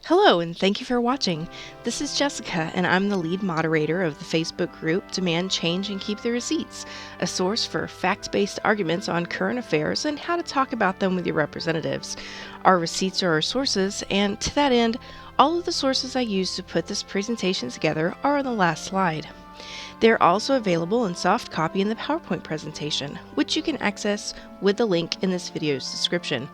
Hello, and thank you for watching. This is Jessica, and I'm the lead moderator of the Facebook group Demand Change and Keep the Receipts, a source for fact-based arguments on current affairs and how to talk about them with your representatives. Our receipts are our sources, and to that end, all of the sources I used to put this presentation together are on the last slide. They're also available in soft copy in the PowerPoint presentation, which you can access with the link in this video's description.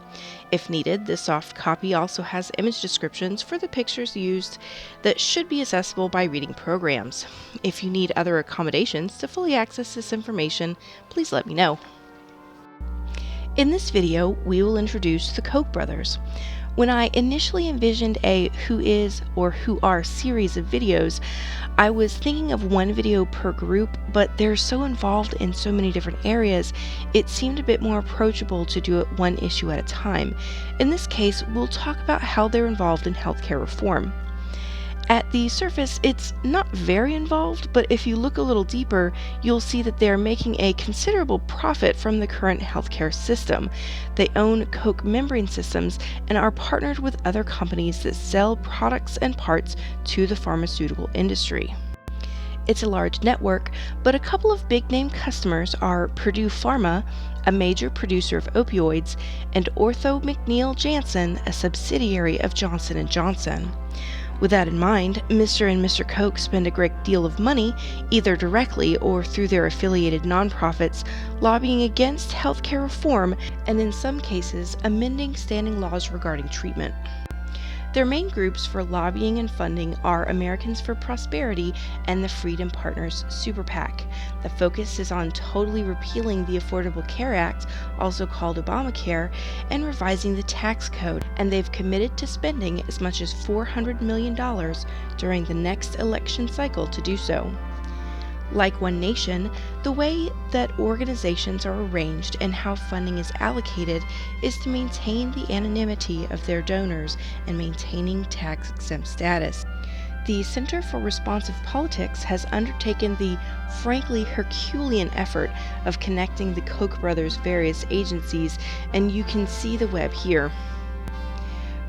If needed, the soft copy also has image descriptions for the pictures used that should be accessible by reading programs. If you need other accommodations to fully access this information, please let me know. In this video, we will introduce the Koch brothers. When I initially envisioned a Who Is or Who Are series of videos, I was thinking of one video per group, but they're so involved in so many different areas, it seemed a bit more approachable to do it one issue at a time. In this case, we'll talk about how they're involved in healthcare reform. At the surface, it's not very involved, but if you look a little deeper, you'll see that they're making a considerable profit from the current healthcare system. They own Koch Membrane Systems and are partnered with other companies that sell products and parts to the pharmaceutical industry. It's a large network, but a couple of big-name customers are Purdue Pharma, a major producer of opioids, and Ortho McNeil Janssen, a subsidiary of Johnson & Johnson. With that in mind, Mr. and Mr. Koch spend a great deal of money, either directly or through their affiliated nonprofits, lobbying against healthcare reform and in some cases amending standing laws regarding treatment. Their main groups for lobbying and funding are Americans for Prosperity and the Freedom Partners Super PAC. The focus is on totally repealing the Affordable Care Act, also called Obamacare, and revising the tax code, and they've committed to spending as much as $400 million during the next election cycle to do so. Like One Nation, the way that organizations are arranged and how funding is allocated is to maintain the anonymity of their donors and maintaining tax-exempt status. The Center for Responsive Politics has undertaken the frankly Herculean effort of connecting the Koch brothers' various agencies, and you can see the web here.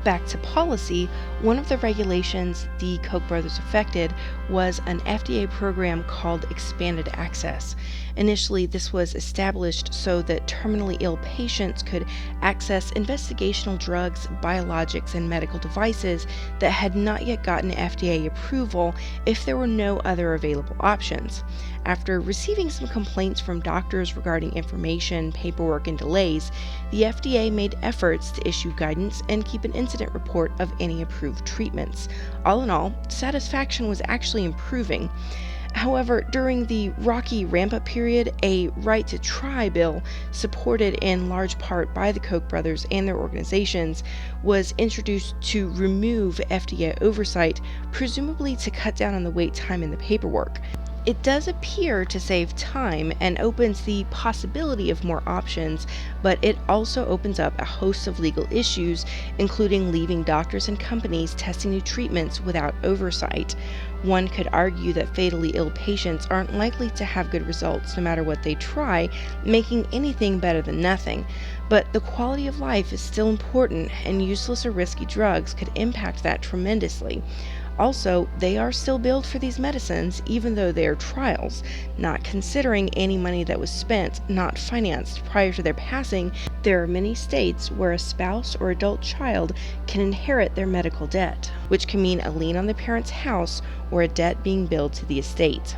Back to policy, one of the regulations the Koch brothers affected was an FDA program called Expanded Access. Initially, this was established so that terminally ill patients could access investigational drugs, biologics, and medical devices that had not yet gotten FDA approval if there were no other available options. After receiving some complaints from doctors regarding information, paperwork, and delays, the FDA made efforts to issue guidance and keep an incident report of any approved treatments. All in all, satisfaction was actually improving. However, during the rocky ramp-up period, a right to try bill, supported in large part by the Koch brothers and their organizations, was introduced to remove FDA oversight, presumably to cut down on the wait time in the paperwork. It does appear to save time and opens the possibility of more options, but it also opens up a host of legal issues, including leaving doctors and companies testing new treatments without oversight. One could argue that fatally ill patients aren't likely to have good results no matter what they try, making anything better than nothing. But the quality of life is still important, and useless or risky drugs could impact that tremendously. Also, they are still billed for these medicines even though they are trials, not considering any money that was spent not financed prior to their passing. There are many states where a spouse or adult child can inherit their medical debt, which can mean a lien on the parent's house or a debt being billed to the estate.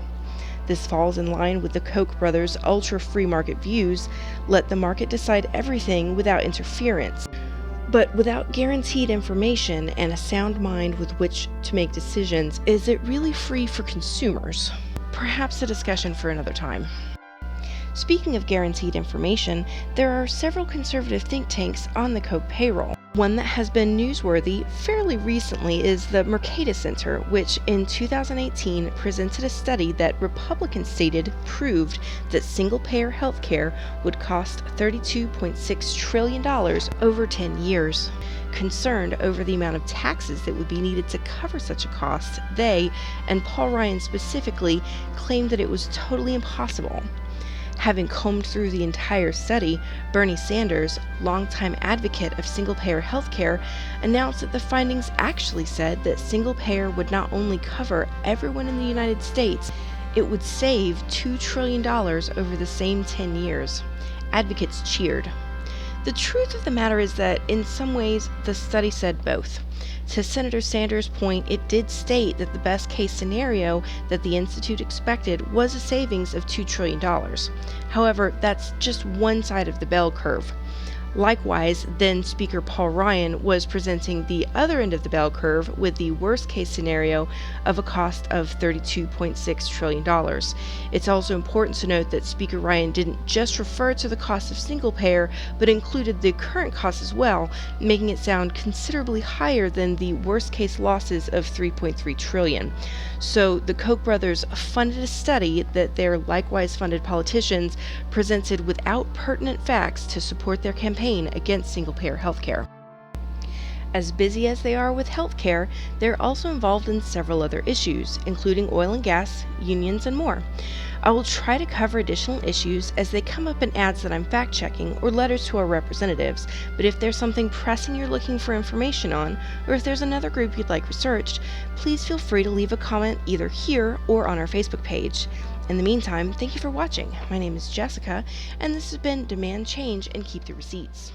This falls in line with the Koch brothers' ultra-free market views: let the market decide everything without interference. But without guaranteed information and a sound mind with which to make decisions, is it really free for consumers? Perhaps a discussion for another time. Speaking of guaranteed information, there are several conservative think tanks on the Koch payroll. One that has been newsworthy fairly recently is the Mercatus Center, which in 2018 presented a study that Republicans stated proved that single-payer healthcare would cost $32.6 trillion over 10 years. Concerned over the amount of taxes that would be needed to cover such a cost, they, and Paul Ryan specifically, claimed that it was totally impossible. Having combed through the entire study, Bernie Sanders, longtime advocate of single-payer healthcare, announced that the findings actually said that single-payer would not only cover everyone in the United States, it would save $2 trillion over the same 10 years. Advocates cheered. The truth of the matter is that, in some ways, the study said both. To Senator Sanders' point, it did state that the best case scenario that the Institute expected was a savings of $2 trillion. However, that's just one side of the bell curve. Likewise, then Speaker Paul Ryan was presenting the other end of the bell curve with the worst case scenario of a cost of $32.6 trillion. It's also important to note that Speaker Ryan didn't just refer to the cost of single payer, but included the current cost as well, making it sound considerably higher than the worst case losses of $3.3 trillion. So the Koch brothers funded a study that their likewise funded politicians presented without pertinent facts to support their campaign against single-payer healthcare. As busy as they are with healthcare, they're also involved in several other issues, including oil and gas, unions, and more. I will try to cover additional issues as they come up in ads that I'm fact-checking or letters to our representatives, but if there's something pressing you're looking for information on, or if there's another group you'd like researched, please feel free to leave a comment either here or on our Facebook page. In the meantime, thank you for watching. My name is Jessica, and this has been Demand Change and Keep the Receipts.